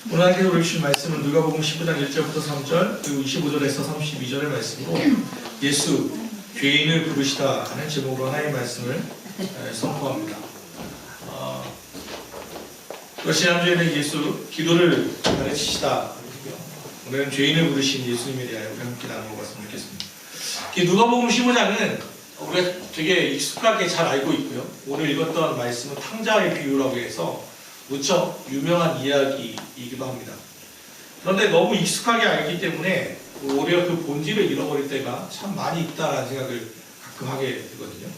오늘 함께 읽으실 말씀은 누가복음 15장 1절부터 3절 그리고 25절에서 32절의 말씀으로 예수 죄인을 부르시다 하는 제목으로 하나님의 말씀을 선포합니다. 지난주에는 예수 기도를 가르치시다, 오늘은 죄인을 부르신 예수님에 대하여 함께 나눠봤으면 좋겠습니다. 누가복음 15장은 우리가 되게 익숙하게 잘 알고 있고요. 오늘 읽었던 말씀은 탕자의 비유라고 해서 무척 유명한 이야기이기도 합니다. 그런데 너무 익숙하게 알기 때문에 오히려 그 본질을 잃어버릴 때가 참 많이 있다라는 생각을 가끔 하게 되거든요.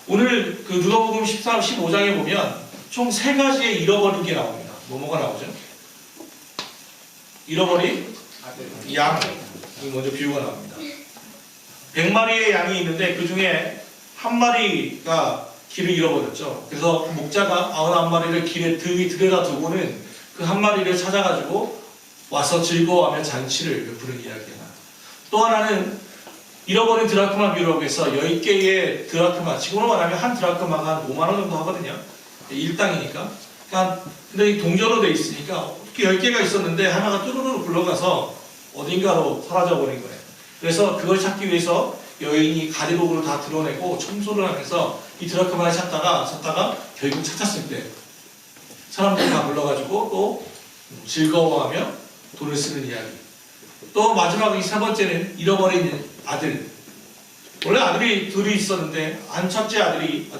오늘 그 누가복음 14, 15장에 보면 총 3가지의 잃어버린 게 나옵니다. 뭐가 나오죠? 잃어버린 양, 먼저 비유가 나옵니다. 100마리의 양이 있는데 그 중에 한 마리가 길을 잃어버렸죠. 그래서 목자가 99마리를 길에 들여다 두고는 그 한 마리를 찾아가지고 와서 즐거워하며 잔치를 베푸는 이야기가 나요. 또 하나는 잃어버린 드라크마 비유라고 해서 10개의 드라크마, 지금으로 말하면 한 드라크마가 한 5만 원 정도 하거든요. 일당이니까. 그러니까 근데 동전으로 돼 있으니까 10개가 있었는데 하나가 뚜루루루 굴러가서 어딘가로 사라져버린 거예요. 그래서 그걸 찾기 위해서 여인이 가디로그를 다 드러내고 청소를 하면서 이 드라크마를 찾다가 결국 찾았을 때 사람들이 다 불러가지고 또 즐거워하며 돈을 쓰는 이야기. 또 마지막 이 3번째는 잃어버린 아들. 원래 아들이 둘이 있었는데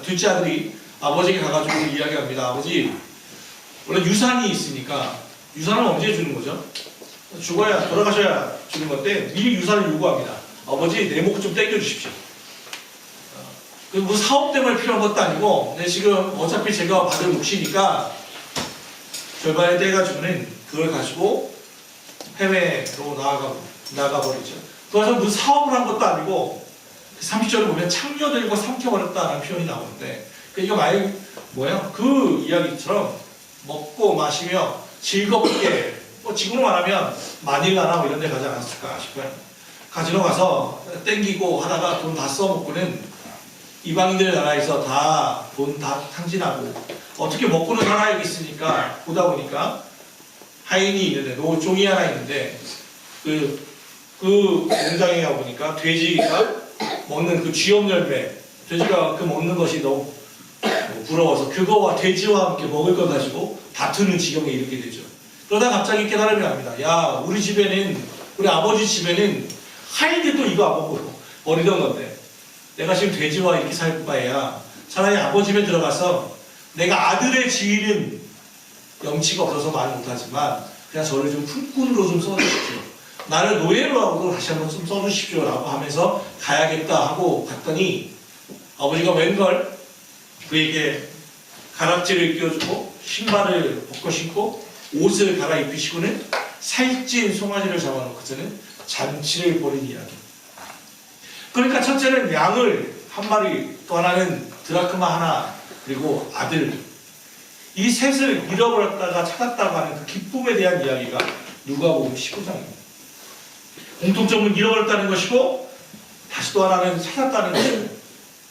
둘째 아들이 아버지에게 가가지고 이야기합니다. 아버지, 원래 유산이 있으니까 유산을 언제 주는 거죠? 죽어야, 돌아가셔야 주는 건데 미리 유산을 요구합니다. 아버지, 내 목 좀 땡겨주십시오. 무슨 사업 때문에 필요한 것도 아니고, 근데 지금 어차피 제가 받을 몫이니까 절반에 떼가지고는 그걸 가지고 해외로 나가버리죠. 그래서 무슨 사업을 한 것도 아니고, 30절을 보면 창녀들과 삼켜버렸다라는 표현이 나오는데, 이거 뭐예요? 그 이야기처럼 먹고 마시며 즐겁게, 지금으로 말하면 마닐라나 이런 데 가지 않았을까 싶어요. 가지러 가서 땡기고 하다가 돈 다 써먹고는 이방인들 나라에서 돈 다 탕진하고 어떻게 먹고는 살아야겠으니까 보다 보니까 하인이 있는데, 종이 하나 있는데 그 공장에 가보니까 돼지가 먹는 그 쥐염 열매, 돼지가 그 먹는 것이 너무 부러워서 그거와 돼지와 함께 먹을 걸 가지고 다투는 지경에 이르게 되죠. 그러다 갑자기 깨달음이 납니다. 야, 우리 아버지 집에는 하인들도 이거 안 먹고 버리던 건데 내가 지금 돼지와 이렇게 살 바에야 차라리 아버지 집에 들어가서 내가 아들의 지위는 염치가 없어서 말 못하지만 그냥 저를 좀 품꾼으로 좀 써주십시오. 나를 노예로 하고도 다시 한번 좀 써주십시오 라고 하면서 가야겠다 하고 갔더니 아버지가 웬걸 그에게 가락지를 끼워주고 신발을 벗고 신고 옷을 갈아입히시고는 살찐 송아지를 잡아놓고서는 잔치를 벌인 이야기. 그러니까 첫째는 양을 한 마리, 또 하나는 드라크마 하나, 그리고 아들. 이 셋을 잃어버렸다가 찾았다고 하는 그 기쁨에 대한 이야기가 누가복음 15장입니다. 공통점은 잃어버렸다는 것이고 다시 또 하나는 찾았다는 것이고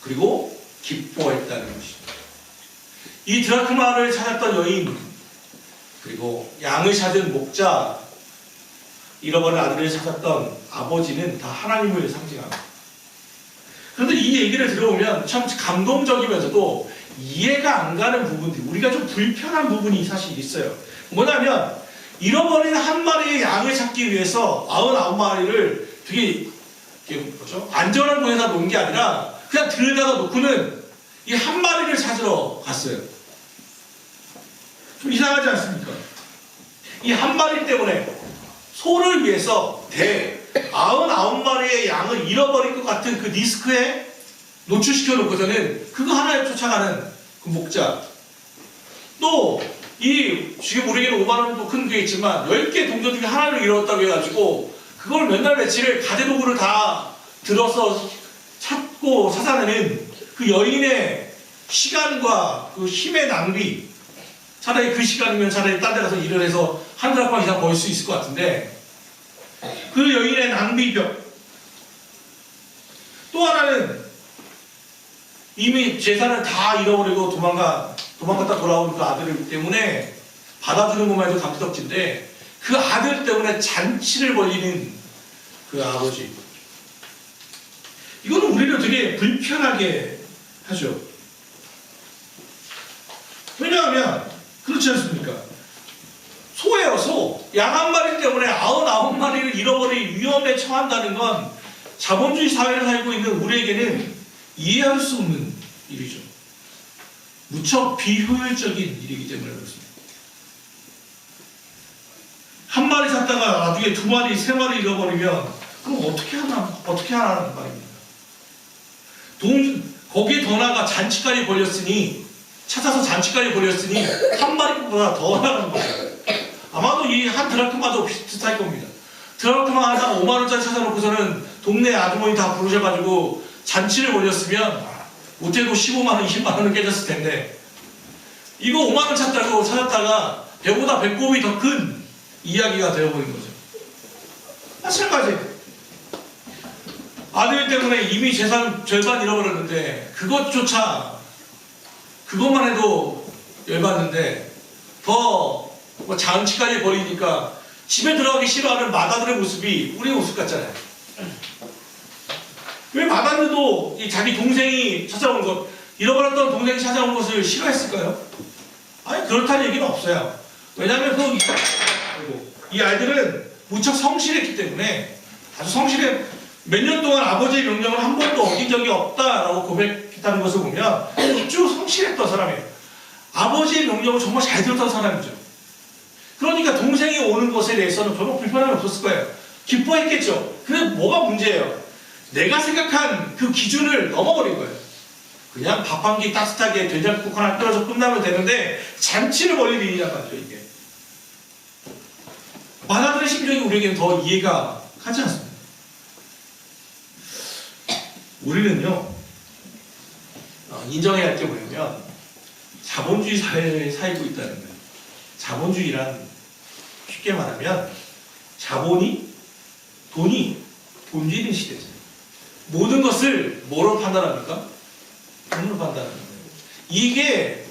그리고 기뻐했다는 것입니다. 이 드라크마를 찾았던 여인, 그리고 양을 찾은 목자, 잃어버린 아들을 찾았던 아버지는 다 하나님을 상징합니다. 그런데 이 얘기를 들어보면 참 감동적이면서도 이해가 안 가는 부분들이, 우리가 좀 불편한 부분이 사실 있어요. 뭐냐면 잃어버린 한 마리의 양을 찾기 위해서 99마리를 되게 안전한 곳에다 놓은 게 아니라 그냥 들여다가 놓고는 이 한 마리를 찾으러 갔어요. 좀 이상하지 않습니까? 이 한 마리 때문에 소를 위해서 99마리의 양을 잃어버릴 것 같은 그 리스크에 노출시켜 놓고서는 그거 하나에 쫓아가는 그 목자. 또 지금 우리에게는 5만 원도 큰 게 있지만 10개 동전 중에 하나를 잃었다고 해가지고 그걸 맨날 며칠을 가재도구를 다 들어서 찾고 찾아내는 그 여인의 시간과 그 힘의 낭비. 차라리 그 시간이면 차라리 딴 데 가서 일을 해서 한 드라크마 이상 벌 수 있을 것 같은데 그 여인의 낭비병. 또 하나는 이미 재산을 다 잃어버리고 도망갔다 돌아온 그 아들 때문에 받아주는 것만 해도 감지덕지인데 그 아들 때문에 잔치를 벌이는 그 아버지. 이거는 우리를 되게 불편하게 하죠. 왜냐하면 그렇지 않습니까? 소예요, 소. 양 한 마리 때문에 99마리를 잃어버릴 위험에 처한다는 건 자본주의 사회를 살고 있는 우리에게는 이해할 수 없는 일이죠. 무척 비효율적인 일이기 때문에 그렇습니다. 한 마리 샀다가 나중에 2마리, 3마리 잃어버리면 그럼 어떻게 하라는 말입니까? 거기에 더 나아가 잔치까지 벌였으니 찾아서 잔치까지 벌였으니 한 마리보다 더 나가는 거예요. 아마도 이 한 드라크마도 비슷할 겁니다. 드라크마 하나 5만원짜리 찾아놓고서는 동네 아주머니 다 부르셔가지고 잔치를 벌였으면 못해도 15만원, 20만원은 깨졌을 텐데 이거 5만원 찾았다가 배보다 배꼽이 더 큰 이야기가 되어버린 거죠. 마찬가지. 아들 때문에 이미 재산 절반 잃어버렸는데 그것만 해도 열받는데 더 뭐 잔치까지 벌이니까 집에 들어가기 싫어하는 마다들의 모습이 우리의 모습 같잖아요. 왜 마다들도 자기 동생이 찾아온 것, 잃어버렸던 동생이 찾아온 것을 싫어했을까요? 아니 그렇다는 얘기는 없어요. 왜냐하면 이 아이들은 무척 성실했기 때문에 아주 성실해. 몇 년 동안 아버지의 명령을 한 번도 어긴 적이 없다라고 고백했다는 것을 보면 아주 성실했던 사람이에요. 아버지의 명령을 정말 잘 들었던 사람이죠. 그러니까 동생이 오는 것에 대해서는 별로 불편함이 없었을 거예요. 기뻐했겠죠. 근데 뭐가 문제예요? 내가 생각한 그 기준을 넘어버린 거예요. 그냥 밥 한 끼 따뜻하게 된장국 하나 끓여서 끝나면 되는데 잔치를 벌일 일이란 말이죠, 이게. 마다들의 심정이 우리에게는 더 이해가 가지 않습니다. 우리는요, 인정해야 할 게 뭐냐면 자본주의 사회에 살고 있다는 거예요. 자본주의란 쉽게 말하면 돈이 본질인 시대죠. 모든 것을 뭐로 판단합니까? 돈으로 판단하는 거예요. 이게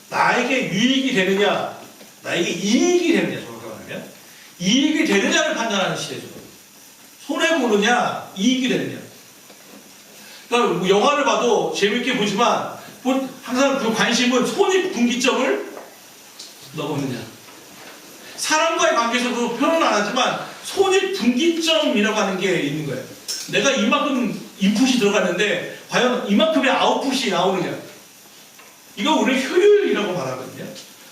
나에게 유익이 되느냐, 나에게 이익이 되느냐, 정확하게 말하면 이익이 되느냐를 판단하는 시대죠. 손해보느냐, 이익이 되느냐. 그러니까 영화를 봐도 재밌게 보지만 항상 그 관심은 손익분기점을 넣느냐. 사람과의 관계에서도 표현은 안 하지만 손익분기점이라고 하는 게 있는 거예요. 내가 이만큼 인풋이 들어갔는데 과연 이만큼의 아웃풋이 나오느냐. 이거 우리 효율이라고 말하거든요.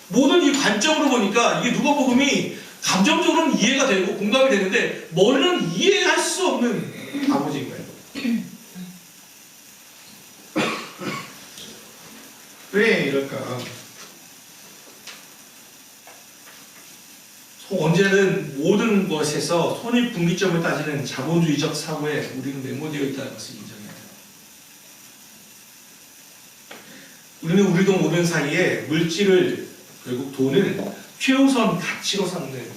모든 이 관점으로 보니까 이게 누가복음이 감정적으로는 이해가 되고 공감이 되는데 머리는 이해할 수 없는 아버지인 거예요. 왜 이럴까? 언제는 모든 것에서 손익분기점을 따지는 자본주의적 사고에 우리는 매몰되어 있다는 것을 인정해야 돼요. 우리는 우리도 모르는 사이에 물질을, 결국 돈을 최우선 가치로 삼는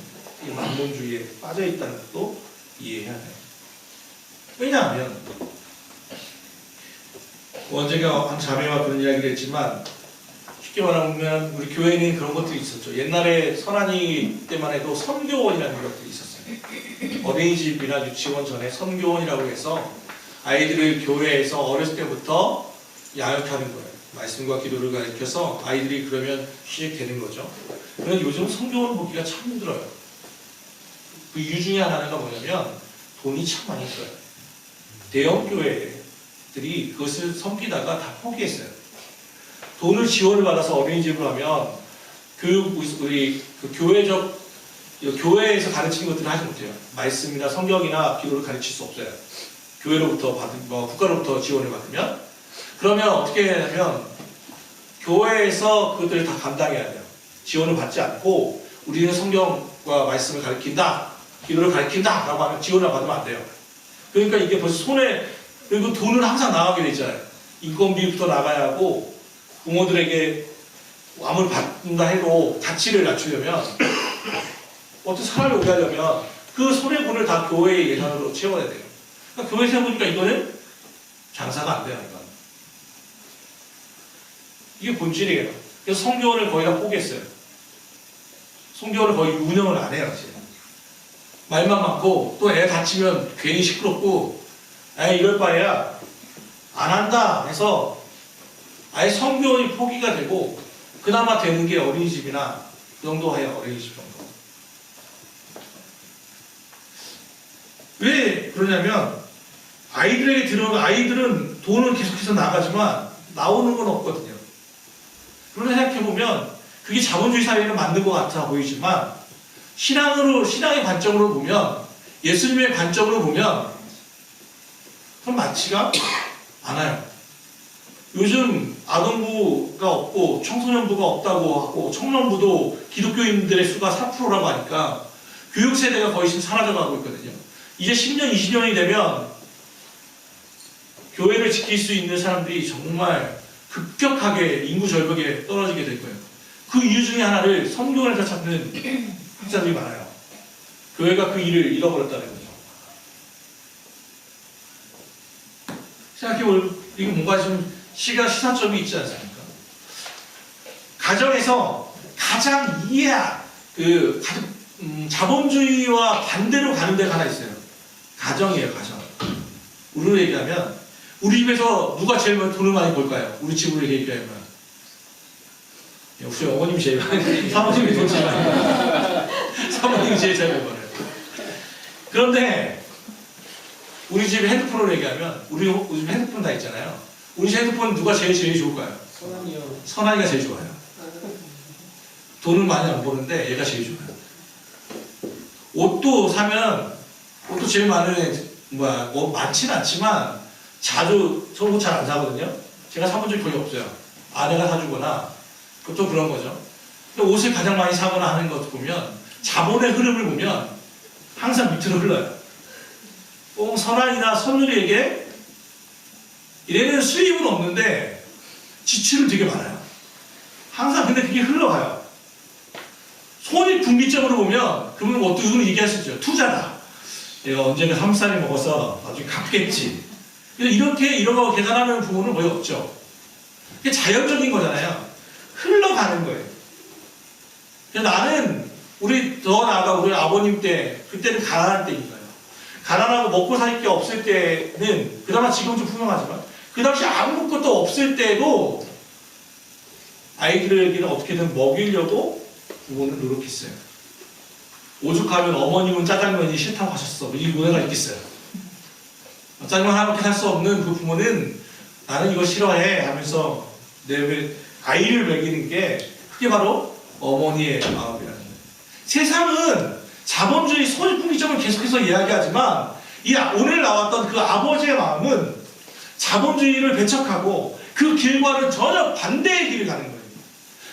이 만몬주의에 빠져 있다는 것도 이해해야 돼요. 왜냐하면 언제가 한 자매와 그런 이야기를 했지만 쉽게 말하면 우리 교회에는 그런 것들이 있었죠. 옛날에 선한이 때만 해도 선교원이라는 것들이 있었어요. 어린이집이나 유치원 전에 선교원이라고 해서 아이들을 교회에서 어렸을 때부터 양육하는 거예요. 말씀과 기도를 가르쳐서 아이들이 그러면 취직되는 거죠. 그런데 요즘 선교원 보기가 참 힘들어요. 그 이유 중에 하나가 뭐냐면 돈이 참 많이 들어요. 대형 교회들이 그것을 섬기다가 다 포기했어요. 돈을 지원을 받아서 어린이집을 하면 우리 교회에서 가르치는 것들을 하지 못해요. 말씀이나 성경이나 기도를 가르칠 수 없어요. 교회로부터 국가로부터 지원을 받으면 그러면 어떻게 하냐면 교회에서 그것들을 다 감당해야 돼요. 지원을 받지 않고 우리는 성경과 말씀을 가르친다, 기도를 가르친다 라고 하면 지원을 받으면 안 돼요. 그러니까 이게 벌써 그리고 돈은 항상 나가게 되잖아요. 인건비부터 나가야 하고 부모들에게 아무리 받는다 해도 가치를 낮추려면 어떤 사람이 오게 하려면 그 손해분을 다 교회의 예산으로 채워야 돼요. 그러니까 교회 세워보니까 이거는 장사가 안 돼요. 이게 본질이에요. 그래서 성교원을 거의 다 포기했어요. 성경을 거의 운영을 안 해요. 지금. 말만 많고 또 애 다치면 괜히 시끄럽고 아예 이럴 바에야 안 한다 해서 아예 성경이 포기가 되고 그나마 되는 게 어린이집이나 그 정도 해요. 어린이집 정도. 왜 그러냐면 아이들에게 들어오는 아이들은 돈은 계속해서 나가지만 나오는 건 없거든요. 그런데 생각해보면 그게 자본주의 사회는 맞는 것 같아 보이지만 신앙의 관점으로 보면 예수님의 관점으로 보면 그건 맞지가 않아요. 요즘 아동부가 없고 청소년부가 없다고 하고 청년부도 기독교인들의 수가 4%라고 하니까 교육 세대가 거의 지금 사라져가고 있거든요. 이제 10년, 20년이 되면 교회를 지킬 수 있는 사람들이 정말 급격하게 인구 절벽에 떨어지게 될 거예요. 그 이유 중에 하나를 성경에서 찾는 학자들이 많아요. 교회가 그 일을 잃어버렸다는 거죠. 생각해보면 이거 뭔가 좀 시사점이 있지 않습니까? 가정에서 가장 자본주의와 반대로 가는 데가 하나 있어요. 가정이에요, 가정. 우리로 얘기하면 우리 집에서 누가 제일 돈을 많이 벌까요? 우리 집으로 얘기하면 역시 어머님이 제일 많이 사모님이 돈 제일 많이 벌어요. 사모님이 제일 잘 벌어요. 그런데 우리 집 핸드폰으로 얘기하면 우리 집 핸드폰 다 있잖아요. 우리 집 핸드폰 누가 제일 좋을까요? 선한이요. 선한이가 제일 좋아요. 돈은 많이 안 버는데 얘가 제일 좋아요. 옷도 사면 옷도 제일 많은 많지는 않지만 자주 저는 옷 잘 안 사거든요. 제가 사본 적이 거의 없어요. 아내가 사주거나 그것도 그런 거죠. 근데 옷을 가장 많이 사거나 하는 것 보면 자본의 흐름을 보면 항상 밑으로 흘러요. 선한이나 선율이에게 얘네는 수입은 없는데 지출은 되게 많아요. 항상 근데 그게 흘러가요. 손익 분기점으로 보면 그러면 어떻게 얘기할 수 있죠. 투자다. 얘가 언젠가 3살이 먹어서 나중에 갚겠지. 이렇게 이러고 계산하는 부분은 거의 없죠. 그게 자연적인 거잖아요. 흘러가는 거예요. 나는 우리 더 나아가 우리 아버님 때 그때는 가난할 때니까요. 가난하고 먹고 살 게 없을 때는 그나마 지금 좀 훌륭하지만 그 당시 아무것도 없을 때도 아이들에게는 어떻게든 먹이려고 부모는 노력했어요. 오죽하면 어머님은 짜장면이 싫다고 하셨어. 이 문화가 있겠어요. 짜장면 하나밖에 살 수 없는 그 부모는 나는 이거 싫어해 하면서 아이를 먹이는 게 그게 바로 어머니의 마음이라는 거예요. 세상은 자본주의 소유분기점을 계속해서 이야기하지만 오늘 나왔던 그 아버지의 마음은 자본주의를 배척하고 그 길과는 전혀 반대의 길을 가는 거예요.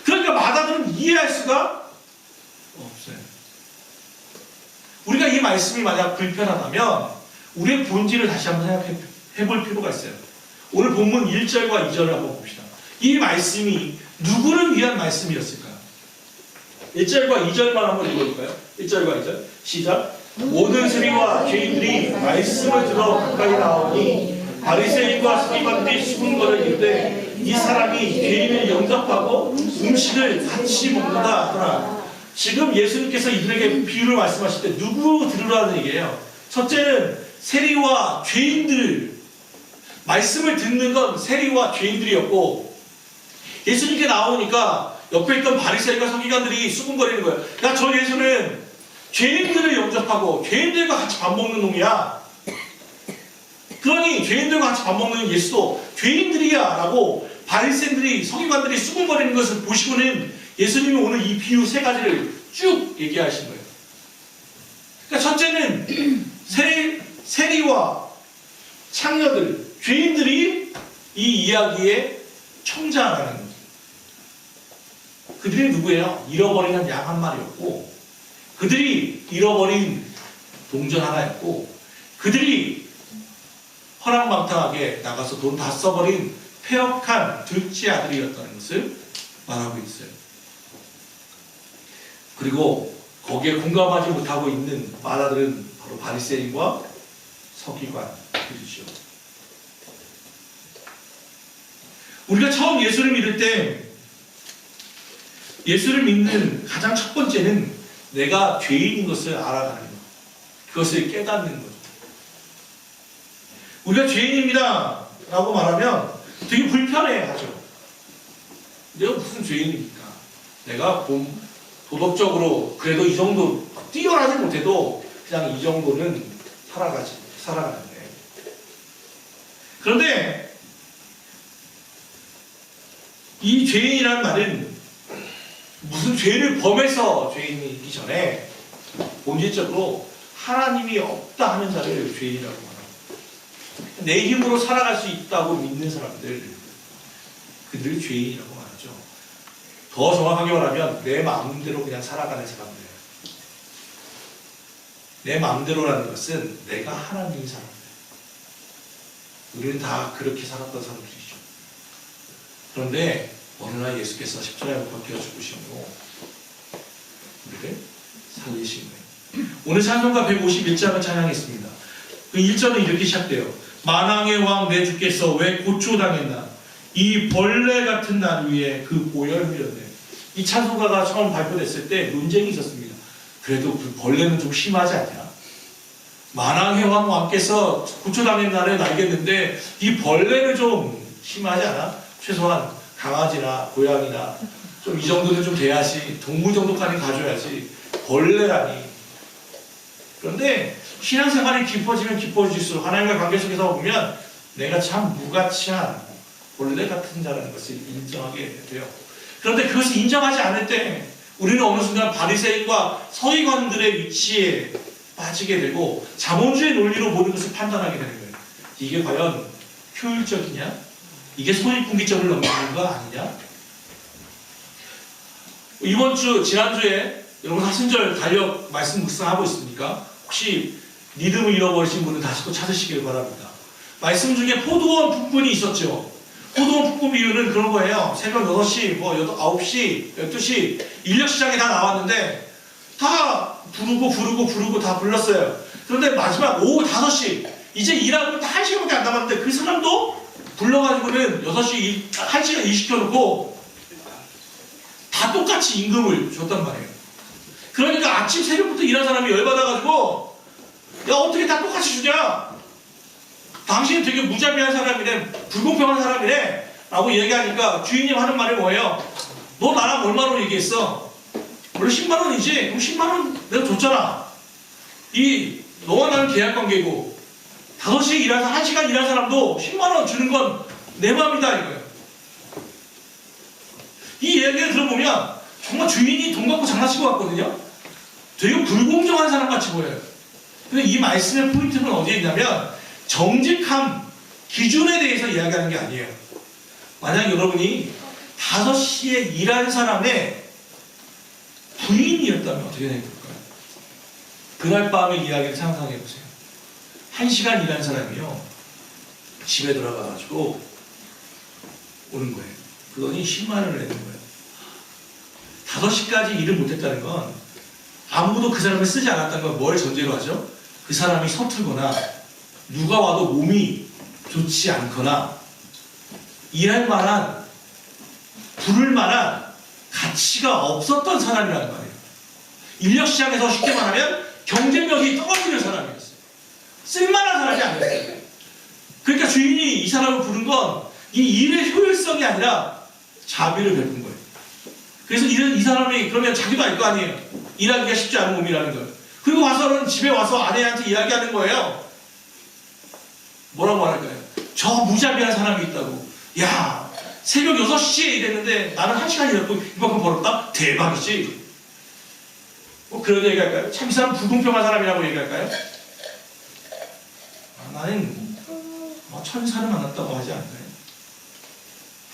그러니까 마다들은 이해할 수가 없어요. 우리가 이 말씀이 만약 불편하다면 우리의 본질을 다시 한번 생각해 볼 필요가 있어요. 오늘 본문 1절과 2절을 한번 봅시다. 이 말씀이 누구를 위한 말씀이었을까요? 1절과 2절만 한번 읽어볼까요? 1절과 2절 시작. 모든 세리와 죄인들이 말씀을 들어 가까이 나오니 바리새인과 서기관들이 수군거려 이르되 이 사람이 죄인을 영접하고 음식을 같이 먹는다 하더라. 지금 예수님께서 이들에게 비유를 말씀하실 때 누구 들으라는 얘기예요. 첫째는 세리와 죄인들, 말씀을 듣는 건 세리와 죄인들이었고 예수님께 나오니까 옆에 있던 바리새인과 서기관들이 수군거리는 거예요. 야, 저 예수는 죄인들을 영접하고 죄인들과 같이 밥 먹는 놈이야. 그러니 죄인들과 같이 밥 먹는 예수도 죄인들이야 라고 바리새인들이 서기관들이 수군거리는 것을 보시고는 예수님이 오늘 이 비유 세 가지를 쭉 얘기하신 거예요. 그러니까 첫째는 세리와 창녀들, 죄인들이 이 이야기에 청자하는 거죠. 그들이 누구예요? 잃어버린 한 양 한 마리였고 그들이 잃어버린 동전 하나였고 그들이 허랑방탕하게 나가서 돈 다 써버린 폐역한 둘째 아들이었다는 것을 말하고 있어요. 그리고 거기에 공감하지 못하고 있는 마다들은 바로 바리새인과 서기관들이죠. 우리가 처음 예수를 믿을 때 예수를 믿는 가장 첫 번째는 내가 죄인인 것을 알아가는 것. 그것을 깨닫는 거죠. 우리가 죄인입니다 라고 말하면 되게 불편해하죠. 내가 무슨 죄인입니까? 내가 도덕적으로 그래도 이 정도 뛰어나지 못해도 그냥 이 정도는 살아가는데. 그런데 이 죄인이라는 말은 무슨 죄를 범해서 죄인이기 전에 본질적으로 하나님이 없다 하는 자를 죄인이라고 말합니다. 내 힘으로 살아갈 수 있다고 믿는 사람들, 그들을 죄인이라고 말하죠. 더 정확하게 말하면 내 마음대로 그냥 살아가는 사람들. 내 마음대로라는 것은 내가 하나님인 사람들. 우리는 다 그렇게 살았던 사람들이죠. 그런데 어느 날 예수께서 십자가에 못 박혀 죽으시고 우리를 살리신 거예요. 오늘 찬송가 151장을 찬양했습니다. 그 1절은 이렇게 시작돼요. 만왕의 왕 내 주께서 왜 고초당했나, 이 벌레 같은 날 위에 그 보혈이었네. 이 찬송가가 처음 발표됐을 때 논쟁이 있었습니다. 그래도 그 벌레는 좀 심하지 않냐? 만왕의 왕께서 고초당한 날은 알겠는데 이 벌레는 좀 심하지 않아? 최소한 강아지나 고양이나 좀 이 정도는 좀 돼야지, 동물 정도까지 가져야지, 벌레라니. 그런데 신앙생활이 깊어지면 깊어질수록 하나님과 관계 속에서 보면 내가 참 무가치한 벌레 같은 자라는 것을 인정하게 돼요. 그런데 그것을 인정하지 않을 때 우리는 어느 순간 바리새인과 서기관들의 위치에 빠지게 되고 자본주의 논리로 모든 것을 판단하게 되는 거예요. 이게 과연 효율적이냐? 이게 손익분기점을 넘기는 거 아니냐? 이번 주, 지난주에 여러분 사순절 달력 말씀 묵상하고 있습니까? 혹시 믿음을 잃어버리신 분은 다시 또 찾으시길 바랍니다. 말씀 중에 포도원 북분이 있었죠. 포도원 북분 이유는 그런 거예요. 새벽 6시, 9시, 12시 인력시장에 다 나왔는데 다 부르고 다 불렀어요. 그런데 마지막 오후 5시 이제 일하고 딱 1시간밖에 안 남았는데 그 사람도 불러가지고는 6시 1시간 일시켜놓고 다 똑같이 임금을 줬단 말이에요. 그러니까 아침 새벽부터 일한 사람이 열받아가지고 야 어떻게 다 똑같이 주냐? 당신은 되게 무자비한 사람이네, 불공평한 사람이네 라고 얘기하니까 주인님 하는 말이 뭐예요? 너 나랑 얼마로 얘기했어? 원래 10만원이지? 그럼 10만원 내가 줬잖아. 너와 나는 계약관계이고 5시에 일해서 1시간 일한 사람도 10만원 주는 건 내 마음이다 이거예요. 이 얘기를 들어보면 정말 주인이 돈 갖고 장난친 것 같거든요. 되게 불공정한 사람 같이 보여요. 근데 이 말씀의 포인트는 어디에 있냐면 정직함, 기준에 대해서 이야기하는 게 아니에요. 만약 여러분이 5시에 일한 사람의 부인이었다면 어떻게 될까요? 그날 밤의 이야기를 상상해 보세요. 1시간 일한 사람이요, 집에 들어가가지고 오는 거예요. 그러니 10만 원을 내는 거예요. 5시까지 일을 못했다는 건 아무도 그 사람을 쓰지 않았다는 건 뭘 전제로 하죠? 그 사람이 서툴거나 누가 와도 몸이 좋지 않거나 일할 만한, 부를 만한 가치가 없었던 사람이라는 말이에요. 인력시장에서 쉽게 말하면 경쟁력이 떨어지는 사람이었어요. 쓸만한 사람이 아니었어요. 그러니까 주인이 이 사람을 부른 건 이 일의 효율성이 아니라 자비를 베푼 거예요. 그래서 이 사람이 그러면 자기도 알 거 아니에요. 일하기가 쉽지 않은 몸이라는 걸. 그리고 와서는 집에 와서 아내한테 이야기하는 거예요. 뭐라고 말할까요? 저 무자비한 사람이 있다고. 야, 새벽 6시에 일했는데 나는 1시간 일했고 이만큼 벌었다? 대박이지. 그런 얘기 할까요? 참 이 사람 불공평한 사람이라고 얘기할까요? 나는 천사를 만났다고 하지 않나요?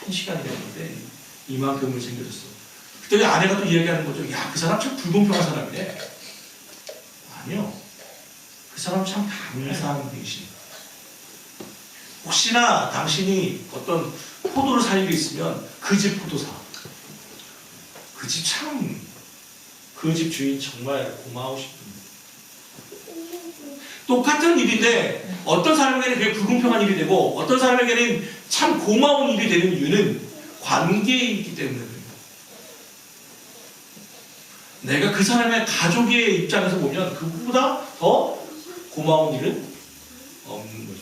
1시간 일했는데 이만큼을 챙겨줬어. 그때 아내가 또 이야기하는 거죠. 야, 그 사람 참 불공평한 사람이네. 아니요. 그 사람 참 감사한 분이십니다. 혹시나 당신이 어떤 포도를 살 일이 있으면 그 집 포도 사. 그 집 참, 그 집 주인 정말 고마우신 분입니다. 똑같은 일인데 어떤 사람에게는 그게 불공평한 일이 되고 어떤 사람에게는 참 고마운 일이 되는 이유는 관계이기 때문에 그래요. 내가 그 사람의 가족의 입장에서 보면 그보다 더 고마운 일은 없는 거죠.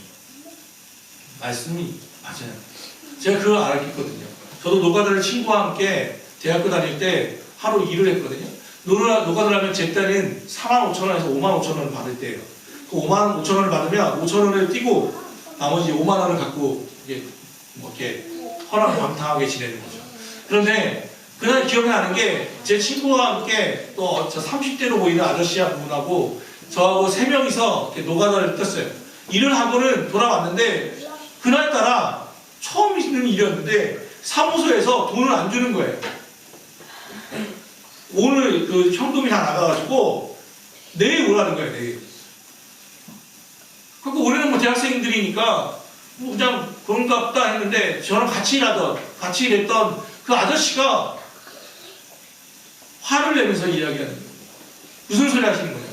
말씀이 맞아요. 제가 그걸 알았거든요. 저도 노가다를 친구와 함께 대학교 다닐 때 하루 일을 했거든요. 노가다를 하면 제 딸은 45,000원에서 55,000원을 받을 때예요. 그 55,000원을 받으면 5,000원을 띄고 나머지 5만원을 갖고 이렇게 허랑방탕하게 지내는 거죠. 그런데 그날 기억나는 게 제 친구와 함께 또 저 30대로 보이는 아저씨 한 분하고 저하고 3명이서 이렇게 노가다를 떴어요. 일을 하고는 돌아왔는데 그날따라 처음 있는 일이었는데 사무소에서 돈을 안 주는 거예요. 오늘 그 현금이 다 나가가지고 내일 오라는 거예요. 내일. 그러니까 우리는 뭐 대학생들이니까 뭐 그냥 그런가 보다 했는데 저랑 같이 일했던 그 아저씨가 화를 내면서 이야기하는 거예요. 무슨 소리 하시는 거냐.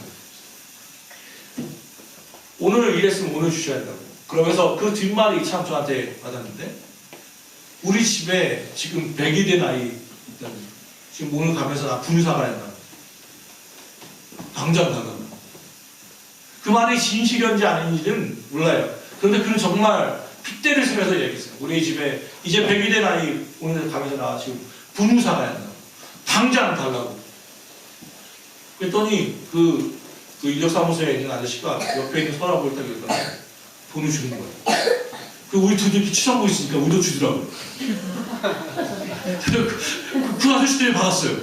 오늘 일했으면 오늘 주셔야 한다고. 그러면서 그 뒷말이 참 저한테 와닿는데 우리 집에 지금 100이 된 아이 있다는 지금 오늘 가면서 나 분유사가 한다. 당장 나가. 그 말이 진실이었는지 아닌지는 몰라요. 그런데 그는 정말 핏대를 쓰면서 얘기했어요. 우리 집에 이제 100이 된 아이 오늘 가면서 나 지금 분유사가 한다. 당장 달라고. 그랬더니 그 인력사무소에 있는 아저씨가 옆에 있는 서랍을 딱 열더니 돈을 주는 거예요. 그 우리 둘이 이렇게 치장보고 있으니까 우리도 주더라고요. 그 아저씨 때문에 받았어요.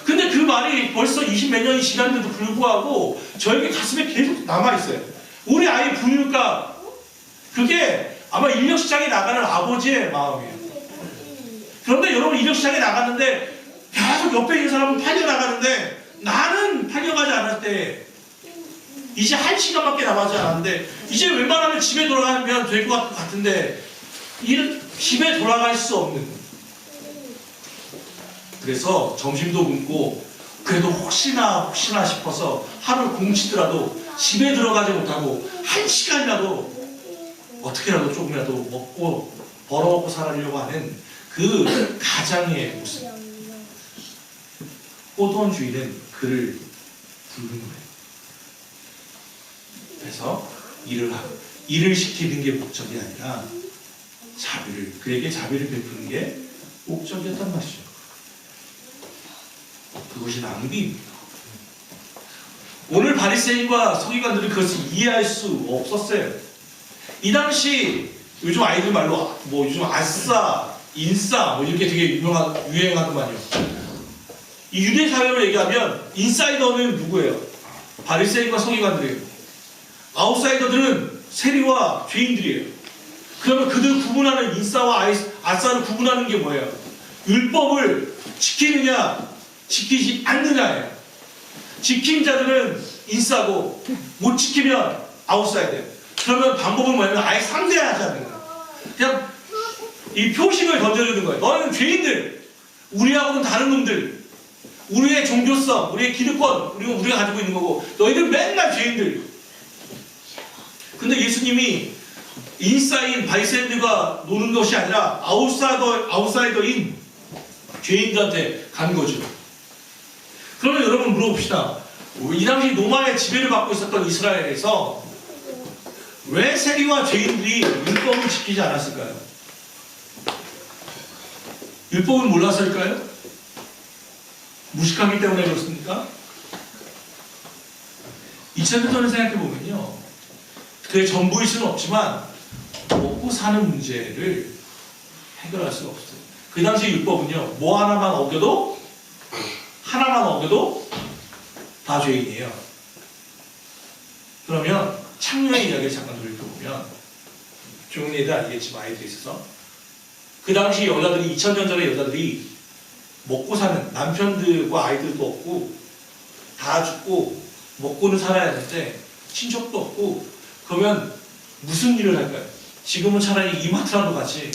근데 그 말이 벌써 20몇 년이 지났는데도 불구하고 저에게 가슴에 계속 남아있어요. 우리 아이 분유가 그게 아마 인력시장에 나가는 아버지의 마음이에요. 그런데 여러분 인력시장에 나갔는데 계속 옆에 있는 사람은 팔려나가는데 나는 팔려가지 않을 때 이제 1시간밖에 남지 않았는데 이제 웬만하면 집에 돌아가면 될 것 같은데 집에 돌아갈 수 없는. 그래서 점심도 굶고 그래도 혹시나 싶어서 하루를 공치더라도 집에 들어가지 못하고 1시간이라도 어떻게라도 조금이라도 먹고 벌어먹고 살아려고 하는 그 가장의 모습. 호돈 주인은 그를 부르는 거예요. 그래서 일을 시키는 게 목적이 아니라 그에게 자비를 베푸는 게 목적이었단 말이죠. 그것이 낭비입니다. 오늘 바리새인과 서기관들은 그것을 이해할 수 없었어요. 이 당시 요즘 아이들 말로 뭐 요즘 아싸, 인싸 뭐 이렇게 되게 유행하더만요. 이 유대 사회로 얘기하면 인사이더는 누구예요? 바리새인과 서기관들이에요. 아웃사이더들은 세리와 죄인들이에요. 그러면 그들 구분하는 인싸와 아싸를 구분하는 게 뭐예요? 율법을 지키느냐 지키지 않느냐예요. 지킨 자들은 인싸고 못 지키면 아웃사이더예요. 그러면 방법은 뭐냐면 아예 상대하지 않는 거예요. 그냥 이 표식을 던져주는 거예요. 너희는 죄인들, 우리하고는 다른 놈들, 우리의 종교성, 우리의 기득권, 우리가 가지고 있는 거고 너희들은 맨날 죄인들. 근데 예수님이 인싸인 바리새인들과 노는 것이 아니라 아웃사이더인 죄인들한테 간 거죠. 그러면 여러분 물어봅시다. 이 당시 로마의 지배를 받고 있었던 이스라엘에서 왜 세리와 죄인들이 율법을 지키지 않았을까요? 율법을 몰랐을까요? 무식하기 때문에 그렇습니까? 2000년 전에 생각해보면요, 그게 전부일 수는 없지만 먹고 사는 문제를 해결할 수가 없어요. 그 당시 율법은요, 뭐 하나만 어겨도 다 죄인이에요. 그러면 창녀의 이야기를 잠깐 돌이켜보면 좋은 애들 아니겠지만 아이들이 있어서 그 당시 여자들이 2000년 전에 여자들이 먹고 사는 남편들과 아이들도 없고 다 죽고 먹고는 살아야 하는데 친척도 없고 그러면 무슨 일을 할까요? 지금은 차라리 이마트라도 같이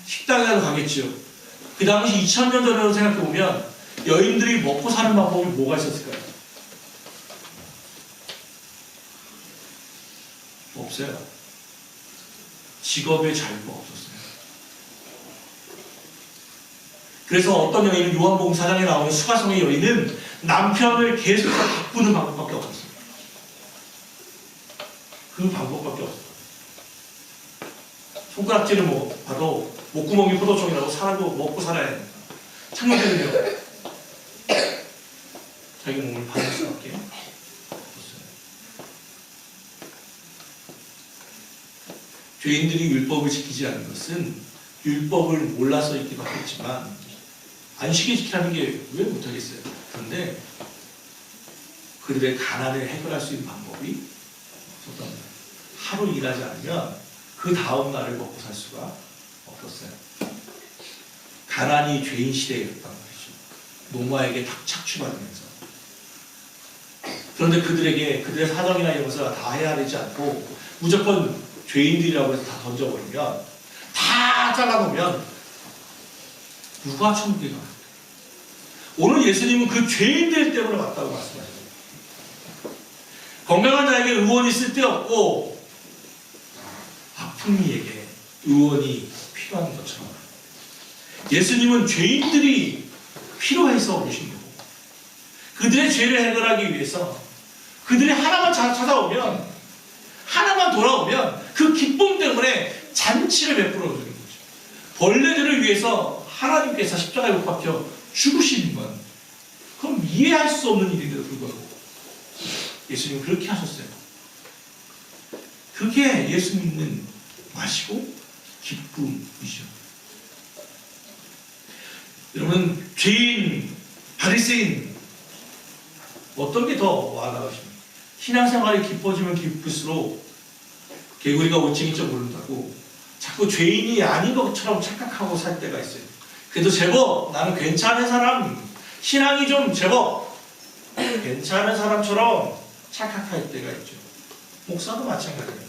식당이라도 가겠죠. 그 당시 2000년 전으로 생각해보면 여인들이 먹고 사는 방법이 뭐가 있었을까요? 없어요. 직업의 자유가 없었어요. 그래서 어떤 여인은 요한복음 4장에 나오는 수가성의 여인은 남편을 계속 바꾸는 방법밖에 없었어요. 그 방법밖에 없어요. 손가락질을 봐도 목구멍이 포도청이라고 사람도 먹고 살아야 됩니다. 창녀들은요, 자기 몸을 받을 수밖에 없어요. 죄인들이 율법을 지키지 않는 것은 율법을 몰라서이기도 하겠지만 안식일 지키라는 게 왜 못하겠어요? 그런데 그들의 가난을 해결할 수 있는 방법이 없었던 거예요. 하루 일하지 않으면 그 다음 날을 먹고 살 수가 없었어요. 가난이 죄인 시대였단 말이죠. 노마에게 착취받으면서. 그런데 그들의 사정이나 이런 것을 다 헤아리지 않고 무조건 죄인들이라고 해서 다 던져버리면, 다 잘라놓으면 누가 천국에 가요? 오늘 예수님은 그 죄인들 때문에 왔다고 말씀하셨어요. 건강한 자에게 의원이 쓸데없고 아픈 이에게 의원이 필요한 것처럼 예수님은 죄인들이 필요해서 오신 거고, 그들의 죄를 해결하기 위해서 그들이 하나만 찾아오면, 하나만 돌아오면 그 기쁨 때문에 잔치를 베풀어 주는 거죠. 벌레들을 위해서 하나님께서 십자가에 못 박혀 죽으시는 건 그럼 이해할 수 없는 일인데도 불구하고 예수님은 그렇게 하셨어요. 그게 예수 믿는 맛이고 기쁨이죠. 여러분, 죄인, 바리새인 어떤 게 더 와닿으십니까? 신앙생활이 깊어지면 깊을수록 개구리가 오징이 좀 모른다고 자꾸 죄인이 아닌 것처럼 착각하고 살 때가 있어요. 그래도 제법 나는 괜찮은 사람, 신앙이 좀 제법 괜찮은 사람처럼 착각할 때가 있죠. 목사도 마찬가지예요.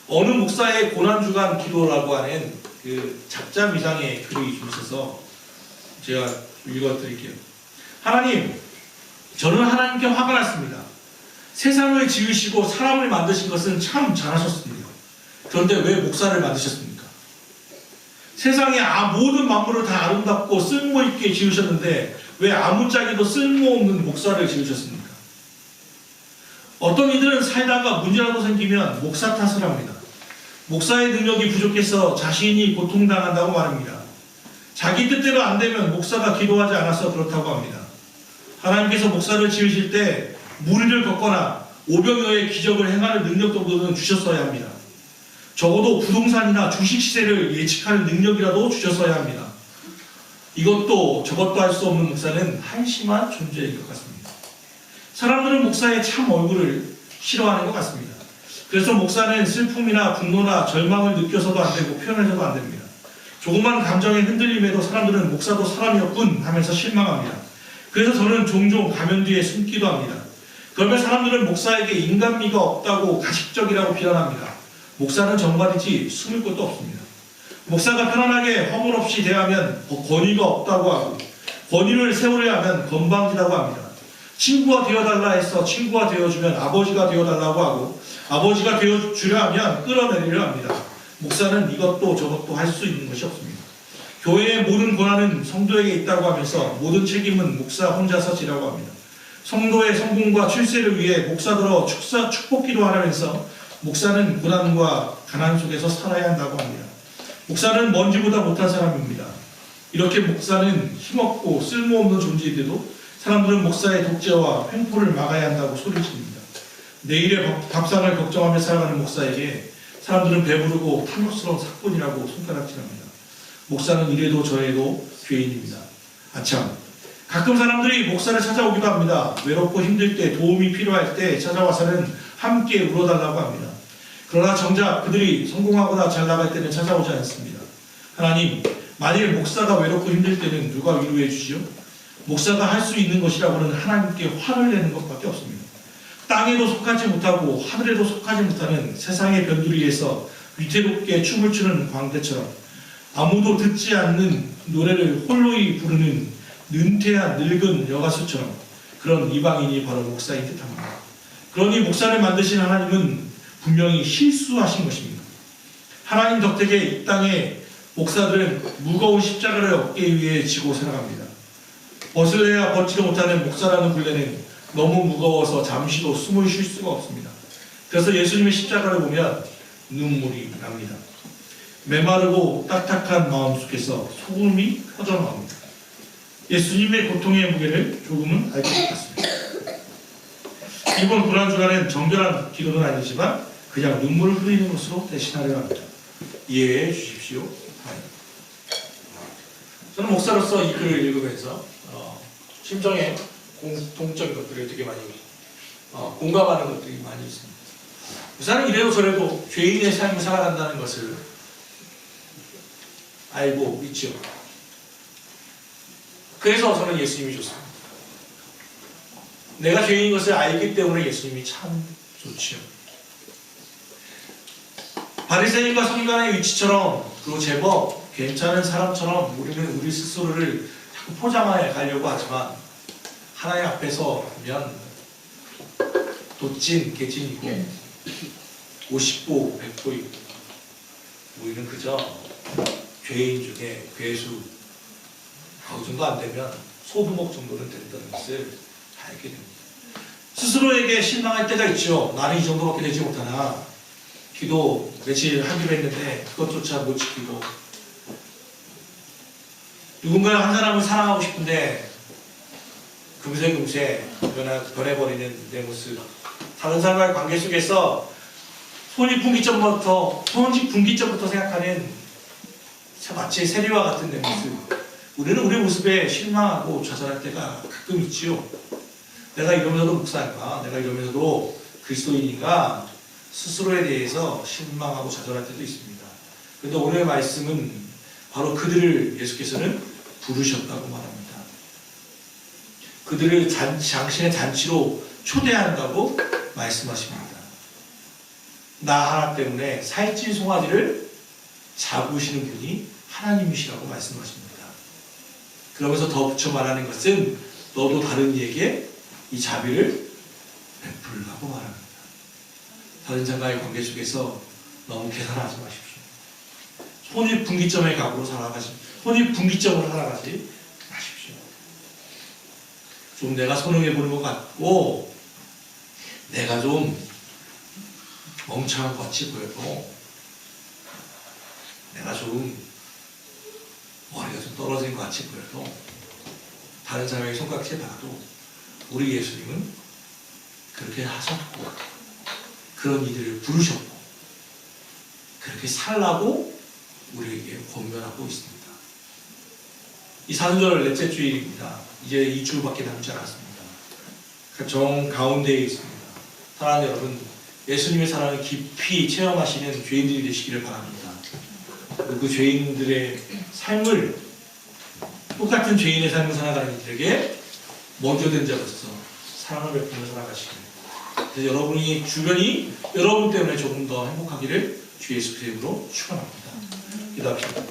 어느 목사의 고난주간 기도라고 하는 그 작자미장의 글이 좀 있어서 제가 읽어드릴게요. 하나님, 저는 하나님께 화가 났습니다. 세상을 지으시고 사람을 만드신 것은 참 잘하셨습니다. 그런데 왜 목사를 만드셨습니까? 세상의 모든 만물을 다 아름답고 쓸모있게 지으셨는데 왜 아무짝에도 쓸모없는 목사를 지으셨습니까? 어떤 이들은 살다가 문제라도 생기면 목사 탓을 합니다. 목사의 능력이 부족해서 자신이 고통당한다고 말합니다. 자기 뜻대로 안 되면 목사가 기도하지 않아서 그렇다고 합니다. 하나님께서 목사를 지으실 때 무리를 걷거나 오병이어의 기적을 행하는 능력 정도는 주셨어야 합니다. 적어도 부동산이나 주식 시세를 예측하는 능력이라도 주셨어야 합니다. 이것도 저것도 할 수 없는 목사는 한심한 존재인 것 같습니다. 사람들은 목사의 참 얼굴을 싫어하는 것 같습니다. 그래서 목사는 슬픔이나 분노나 절망을 느껴서도 안 되고 표현해서도 안 됩니다. 조그만 감정의 흔들림에도 사람들은 목사도 사람이었군 하면서 실망합니다. 그래서 저는 종종 가면 뒤에 숨기도 합니다. 그러면 사람들은 목사에게 인간미가 없다고 가식적이라고 비난합니다. 목사는 정말이지 숨을 곳도 없습니다. 목사가 편안하게 허물 없이 대하면 권위가 없다고 하고, 권위를 세우려 하면 건방지다고 합니다. 친구가 되어달라 해서 친구가 되어주면 아버지가 되어달라고 하고, 아버지가 되어주려 하면 끌어내리려 합니다. 목사는 이것도 저것도 할 수 있는 것이 없습니다. 교회의 모든 권한은 성도에게 있다고 하면서 모든 책임은 목사 혼자서 지라고 합니다. 성도의 성공과 출세를 위해 목사들어 축복기도 하라면서 목사는 고난과 가난 속에서 살아야 한다고 합니다. 목사는 먼지보다 못한 사람입니다. 이렇게 목사는 힘없고 쓸모없는 존재인데도 사람들은 목사의 독재와 횡포를 막아야 한다고 소리칩니다. 내일의 밥상을 걱정하며 살아가는 목사에게 사람들은 배부르고 탐욕스러운 사건이라고 손가락질합니다. 목사는 이래도 저래도 죄인입니다. 아참, 가끔 사람들이 목사를 찾아오기도 합니다. 외롭고 힘들 때, 도움이 필요할 때 찾아와서는 함께 울어달라고 합니다. 그러나 정작 그들이 성공하거나 잘 나갈 때는 찾아오지 않습니다. 하나님, 만일 목사가 외롭고 힘들 때는 누가 위로해 주시오? 목사가 할 수 있는 것이라고는 하나님께 화를 내는 것밖에 없습니다. 땅에도 속하지 못하고 하늘에도 속하지 못하는 세상의 변두리에서 위태롭게 춤을 추는 광대처럼 아무도 듣지 않는 노래를 홀로이 부르는 는퇴한 늙은 여가수처럼 그런 이방인이 바로 목사인 듯합니다. 그러니 목사를 만드신 하나님은 분명히 실수하신 것입니다. 하나님 덕택에 이 땅에 목사들은 무거운 십자가를 어깨 위에 지고 살아갑니다. 벗으려야 벗지도 못하는 목사라는 굴레는 너무 무거워서 잠시도 숨을 쉴 수가 없습니다. 그래서 예수님의 십자가를 보면 눈물이 납니다. 메마르고 딱딱한 마음속에서 소금이 퍼져나옵니다. 예수님의 고통의 무게를 조금은 알 것 같습니다. 이번 고난주간은 정결한 기도는 아니지만 그냥 눈물을 흘리는 것으로 대신하려 합니다. 이해해 주십시오. 저는 목사로서 이 글을 읽으면서 심정에 공통적인 것들을 되게 많이 공감하는 것들이 많이 있습니다. 우선은 이래도 저래도 죄인의 삶을 살아간다는 것을 알고 있죠. 그래서 저는 예수님이 좋습니다. 내가 죄인인 것을 알기 때문에 예수님이 참 좋지요. 바리새인과 서기관의 위치처럼 그리고 제법 괜찮은 사람처럼 우리는 우리 스스로를 자꾸 포장해 가려고 하지만 하나님 앞에서 보면 도찐, 개찐이고 50보, 100보 있고 우리는 그저 죄인 중에 괴수 그 정도 안 되면 소두목 정도는 된다는 것을 알게 됩니다. 스스로에게 실망할 때가 있죠. 나는 이 정도밖에 되지 못하나 기도 며칠 하기로 했는데 그것조차 못 지키고 누군가 한 사람을 사랑하고 싶은데 금세 변해버리는 내 모습, 다른 사람과의 관계 속에서 손익분기점부터 생각하는 마치 세리와 같은 내 모습, 우리는 우리 모습에 실망하고 좌절할 때가 가끔 있지요. 내가 이러면서도 목사인가, 내가 이러면서도 그리스도인인가 스스로에 대해서 실망하고 좌절할 때도 있습니다. 그런데 오늘의 말씀은 바로 그들을 예수께서는 부르셨다고 말합니다. 그들을 당신의 잔치로 초대한다고 말씀하십니다. 나 하나 때문에 살찐 송아지를 잡으시는 분이 하나님이시라고 말씀하십니다. 그러면서 더 붙여 말하는 것은 너도 다른 이에게 이 자비를 베풀라고 말합니다. 다른 자과의 관계 속에서 너무 계산하지 마십시오. 손익분기점으로 살아가지 마십시오. 좀 내가 선응해 보는 것 같고 내가 좀 멍청한 것 같이 보여도 내가 좀 머리가 좀 떨어진 것 같이 보여도 다른 사람에게 손가락질 봐도 우리 예수님은 그렇게 하셨고 그런 이들을 부르셨고 그렇게 살라고 우리에게 권면하고 있습니다. 이 사순절 넷째 주일입니다. 이제 2주밖에 남지 않았습니다. 정 가운데에 있습니다. 사랑하는 여러분, 예수님의 사랑을 깊이 체험하시는 죄인들이 되시기를 바랍니다. 그 죄인들의 삶을 똑같은 죄인의 삶을 살아가는 이들에게 먼저 된 자로서 사랑을 베푸며 살아가시길. 그래서 여러분이 주변이 여러분 때문에 조금 더 행복하기를 주 예수 그리스도로 축원합니다. 기도합시다.